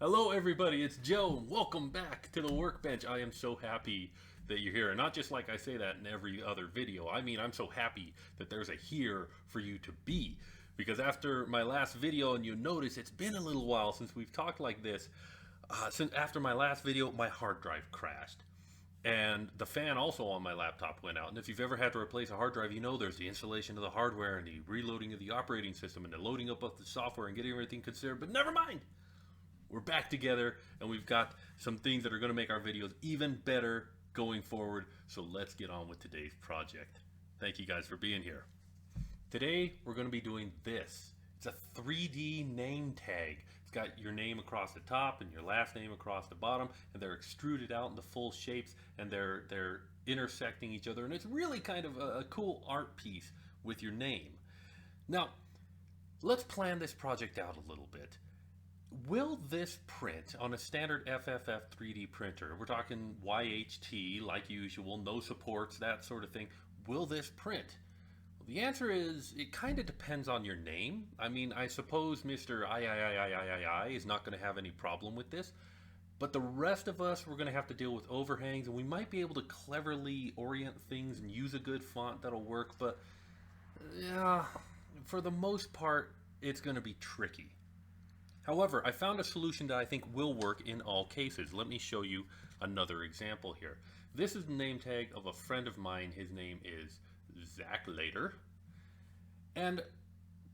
Hello, everybody. It's Joe. Welcome back to the workbench. I am so happy that you're here. And not just like I say that in every other video. I mean, I'm so happy that there's a here for you to be. Because after my last video, and you notice it's been a little while since we've talked like this, since after my last video, my hard drive crashed. And the fan also on my laptop went out. And if you've ever had to replace a hard drive, you know there's the installation of the hardware and the reloading of the operating system and the loading up of the software and getting everything considered. But never mind. We're back together and we've got some things that are going to make our videos even better going forward. So let's get on with today's project. Thank you guys for being here. Today we're going to be doing this. It's a 3D name tag. It's got your name across the top and your last name across the bottom, and they're extruded out into full shapes, and they're intersecting each other, and it's really kind of a cool art piece with your name. Now, let's plan this project out a little bit. Will this print on a standard FFF 3D printer? We're talking YHT like usual, no supports, that sort of thing. Will this print? Well, the answer is it kind of depends on your name. I mean, I suppose Mr. I is not going to have any problem with this, but the rest of us, we're going to have to deal with overhangs, and we might be able to cleverly orient things and use a good font that'll work, but yeah, for the most part, it's going to be tricky. However, I found a solution that I think will work in all cases. Let me show you another example here. This is the name tag of a friend of mine. His name is Zach Later. And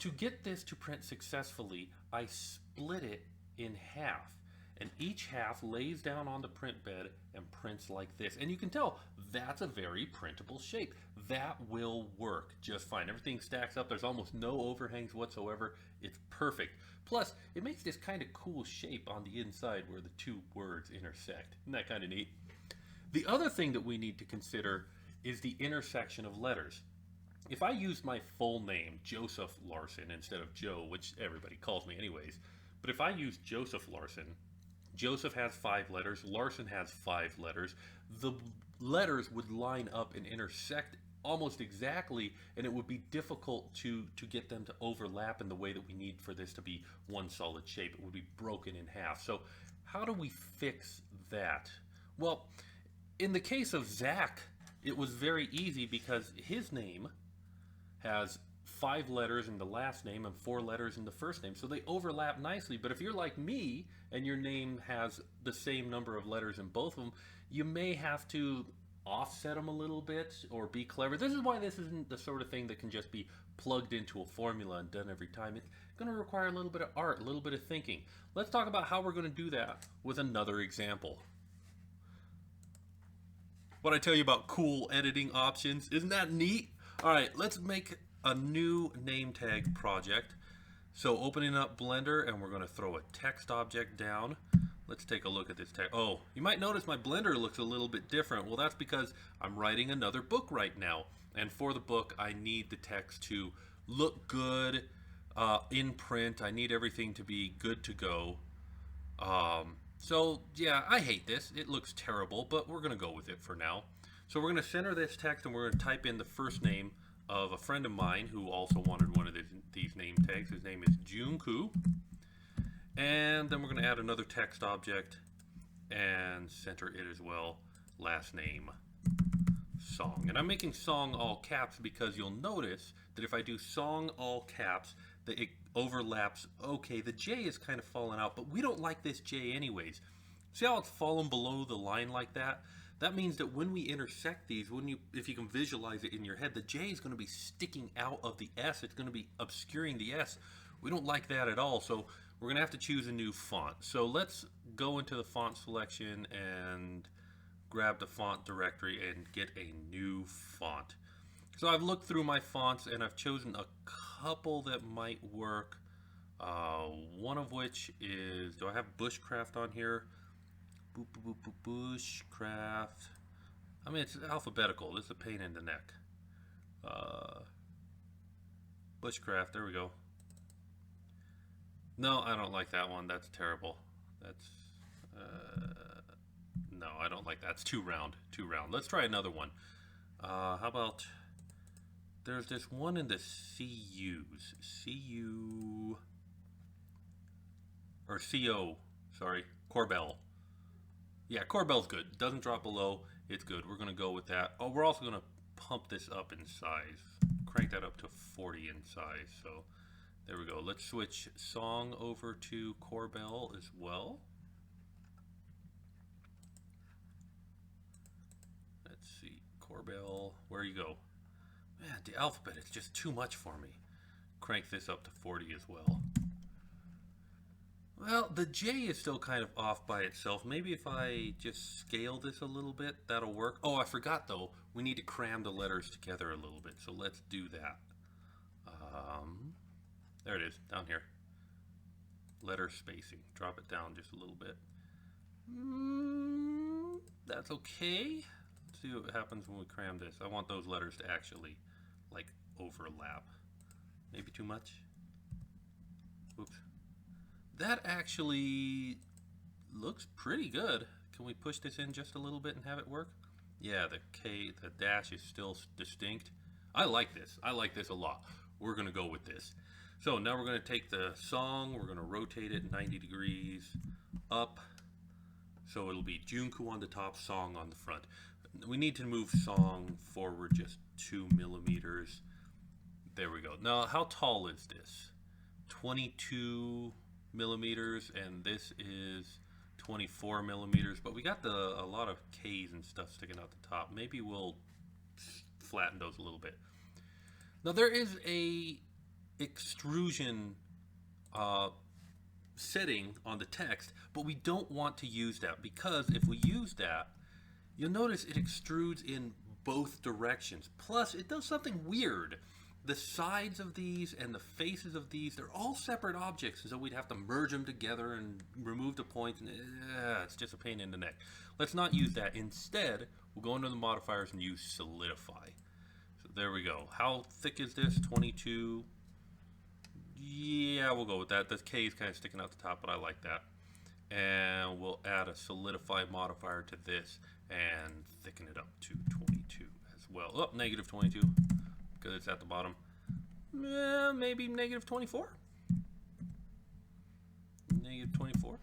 to get this to print successfully, I split it in half. And each half lays down on the print bed and prints like this. And you can tell that's a very printable shape. That will work just fine. Everything stacks up. There's almost no overhangs whatsoever. It's perfect. Plus, it makes this kind of cool shape on the inside where the two words intersect. Isn't that kind of neat? The other thing that we need to consider is the intersection of letters. If I use my full name, Joseph Larson, instead of Joe, which everybody calls me anyways, but if I use Joseph Larson, Joseph has 5 letters, Larson has 5 letters. The letters would line up and intersect almost exactly, and it would be difficult to get them to overlap in the way that we need for this to be one solid shape. It would be broken in half. So how do we fix that? Well, in the case of Zach, it was very easy because his name has 5 letters in the last name and 4 letters in the first name, so they overlap nicely. But if you're like me and your name has the same number of letters in both of them, you may have to offset them a little bit or be clever. This is why this isn't the sort of thing that can just be plugged into a formula and done every time. It's going to require a little bit of art, a little bit of thinking. Let's talk about how we're going to do that with another example. What I tell you about cool editing options, isn't that neat? All right, let's make a new name tag project. So opening up Blender, and we're going to throw a text object down. Let's take a look at this text. Oh, you might notice my Blender looks a little bit different. Well, that's because I'm writing another book right now. And for the book, I need the text to look good in print. I need everything to be good to go. So, yeah, I hate this. It looks terrible, but we're going to go with it for now. So we're going to center this text, and we're going to type in the first name of a friend of mine who also wanted one of these name tags. His name is Junku. And then we're going to add another text object and center it as well. Last name, Song. And I'm making Song all caps because you'll notice that if I do Song all caps, that it overlaps. Okay, the J is kind of falling out, but we don't like this J anyways. See how it's fallen below the line like that? That means that when we intersect these, if you can visualize it in your head, the J is going to be sticking out of the S. It's going to be obscuring the S. We don't like that at all, so we're going to have to choose a new font. So let's go into the font selection and grab the font directory and get a new font. So I've looked through my fonts and I've chosen a couple that might work. One of which is, do I have Bushcraft on here? Bushcraft. I mean, it's alphabetical. This is a pain in the neck. Bushcraft, there we go. No, I don't like that one. That's terrible. That's, no, I don't like that. It's too round, too round. Let's try another one. How about, there's this one in the CUs. CU, or CO. Sorry, Corbel. Yeah, Corbel's good. Doesn't drop below. It's good. We're going to go with that. Oh, we're also going to pump this up in size. Crank that up to 40 in size. So there we go. Let's switch song over to Corbel as well. Let's see. Corbel, where you go? Man, the alphabet is just too much for me. Crank this up to 40 as well. Well, the J is still kind of off by itself. Maybe if I just scale this a little bit, that'll work. Oh, I forgot though. We need to cram the letters together a little bit. So let's do that. There it is, down here. Letter spacing. Drop it down just a little bit. That's okay. Let's see what happens when we cram this. I want those letters to actually, like, overlap. Maybe too much? Oops. That actually looks pretty good. Can we push this in just a little bit and have it work? Yeah, the dash is still distinct. I like this. I like this a lot. We're going to go with this. So now we're going to take the song, we're going to rotate it 90 degrees up. So it'll be Junku on the top, song on the front. We need to move song forward just 2 millimeters. There we go. Now, how tall is this? 22 millimeters, and this is 24 millimeters, but we got a lot of K's and stuff sticking out the top. Maybe we'll flatten those a little bit. Now there is a extrusion setting on the text, but we don't want to use that, because if we use that, you'll notice it extrudes in both directions. Plus, it does something weird. The sides of these and the faces of these, they're all separate objects, so we'd have to merge them together and remove the points, and it's just a pain in the neck. Let's not use that. Instead, we'll go into the modifiers and use solidify. So there we go. How thick is this? 22. Yeah, we'll go with that. The K is kind of sticking out the top, but I like that. And we'll add a solidify modifier to this and thicken it up to 22 as well. Oh, negative 22. Because it's at the bottom. Maybe negative 24. Negative 24.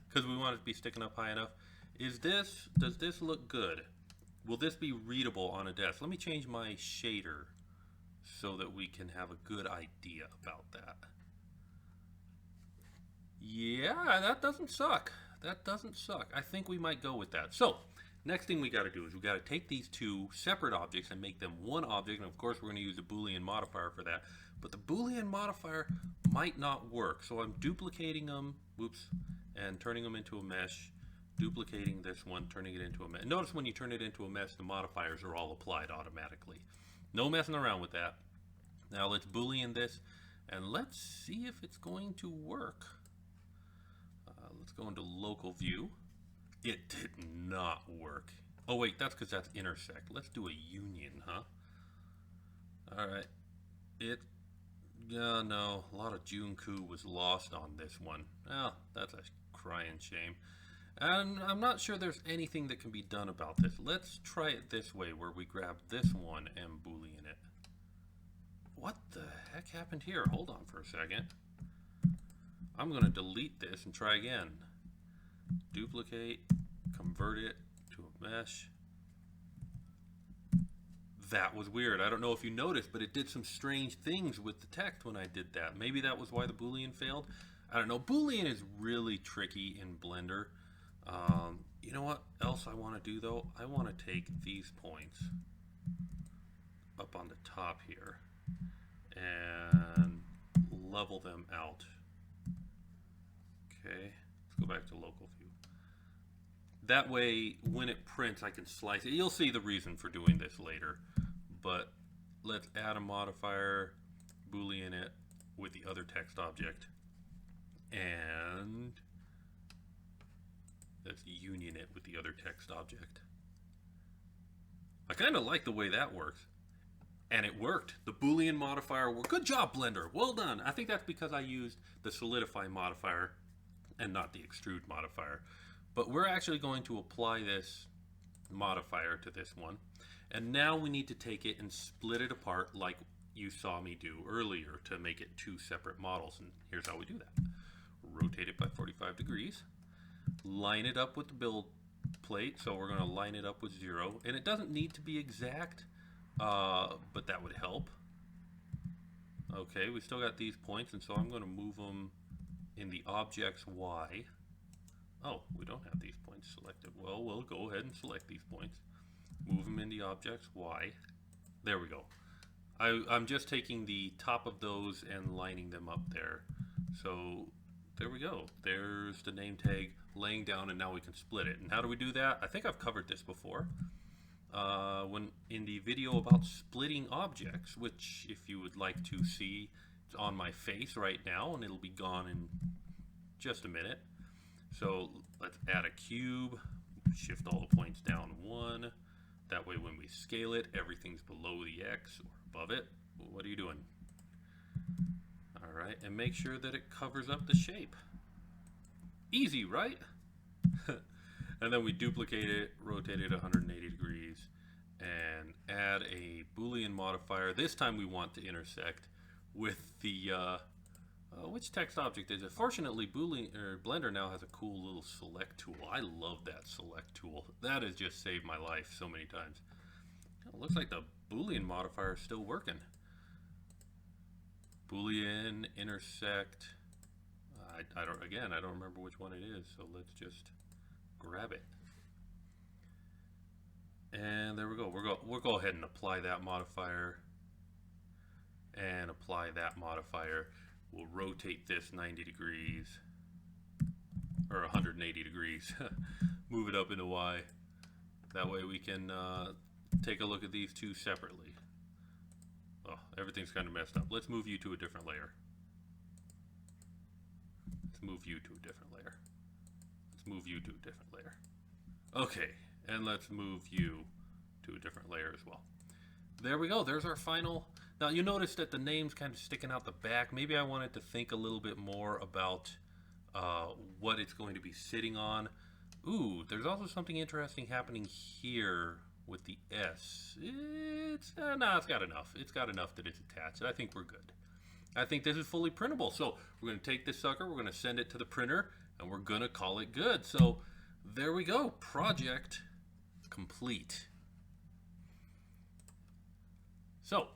Because we want it to be sticking up high enough. Does this look good? Will this be readable on a desk? Let me change my shader so that we can have a good idea about that. Yeah, that doesn't suck. That doesn't suck. I think we might go with that. So, next thing we got to do is we got to take these two separate objects and make them one object, and of course we're going to use a Boolean modifier for that. But the Boolean modifier might not work, so I'm duplicating them, whoops, and turning them into a mesh, duplicating this one, turning it into a mesh. Notice when you turn it into a mesh, the modifiers are all applied automatically. No messing around with that. Now let's Boolean this, and let's see if it's going to work. Let's go into local view. It did not work. Oh wait, that's because that's intersect. Let's do a union, huh? Alright. No, a lot of Junku was lost on this one. Well, that's a crying shame. And I'm not sure there's anything that can be done about this. Let's try it this way, where we grab this one and Boolean it. What the heck happened here? Hold on for a second. I'm going to delete this and try again. Duplicate, convert it to a mesh. That was weird. I don't know if you noticed, but it did some strange things with the text when I did that. Maybe that was why the Boolean failed. I don't know. Boolean is really tricky in Blender. You know what else I want to do though? I want to take these points up on the top here and level them out. Okay, let's go back to local view. That way, when it prints, I can slice it. You'll see the reason for doing this later. But let's add a modifier, Boolean it with the other text object, and let's union it with the other text object. I kind of like the way that works. And it worked. The Boolean modifier worked. Good job, Blender. Well done. I think that's because I used the solidify modifier and not the extrude modifier. But we're actually going to apply this modifier to this one. And now we need to take it and split it apart like you saw me do earlier to make it two separate models. And here's how we do that. Rotate it by 45 degrees. line it up with the build plate. So we're going to line it up with 0. And it doesn't need to be exact, but that would help. Okay, we still got these points, and so I'm going to move them in the object's Y. Oh, we don't have these points selected. Well, we'll go ahead and select these points. Move them in the object's Y. There we go. I'm just taking the top of those and lining them up there. So there we go. There's the name tag laying down, and now we can split it. And how do we do that? I think I've covered this before. When in the video about splitting objects, which if you would like to see, it's on my face right now, and it'll be gone in just a minute. So let's add a cube, shift all the points down 1. That way when we scale it, everything's below the X or above it. What are you doing? All right, and make sure that it covers up the shape. Easy, right? And then we duplicate it, rotate it 180 degrees, and add a Boolean modifier. This time we want to intersect with the, which text object is it? Fortunately, Blender now has a cool little select tool. I love that select tool. That has just saved my life so many times. It looks like the Boolean modifier is still working. Boolean, intersect. I don't remember which one it is, so let's just grab it. And there we go. We'll go ahead and apply that modifier and apply that modifier. We'll rotate this 90 degrees or 180 degrees. Move it up into Y. That way we can take a look at these two separately. Oh, everything's kind of messed up. Let's move you to a different layer. Let's move you to a different layer. Let's move you to a different layer. Okay, and let's move you to a different layer as well. There we go. There's our final. Now you notice that the name's kind of sticking out the back. Maybe I wanted to think a little bit more about what it's going to be sitting on. Ooh, there's also something interesting happening here with the S. No, it's got enough. It's got enough that it's attached. I think we're good. I think this is fully printable. So we're going to take this sucker, we're going to send it to the printer, and we're going to call it good. So there we go. Project complete. So,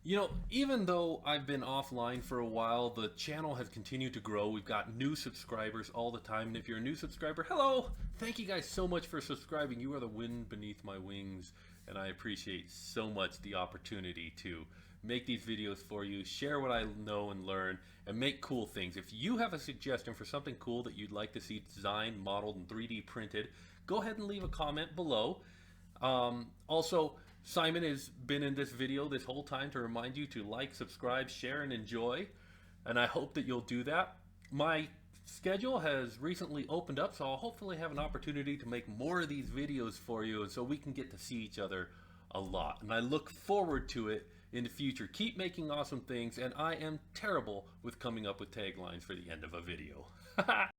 you know, even though I've been offline for a while, the channel has continued to grow. We've got new subscribers all the time. And if you're a new subscriber, hello! Thank you guys so much for subscribing. You are the wind beneath my wings. And I appreciate so much the opportunity to make these videos for you, share what I know and learn, and make cool things. If you have a suggestion for something cool that you'd like to see designed, modeled, and 3D printed, go ahead and leave a comment below. Also, Simon has been in this video this whole time to remind you to like, subscribe, share, and enjoy. And I hope that you'll do that. My schedule has recently opened up, so I'll hopefully have an opportunity to make more of these videos for you, and so we can get to see each other a lot. And I look forward to it in the future. Keep making awesome things, and I am terrible with coming up with taglines for the end of a video.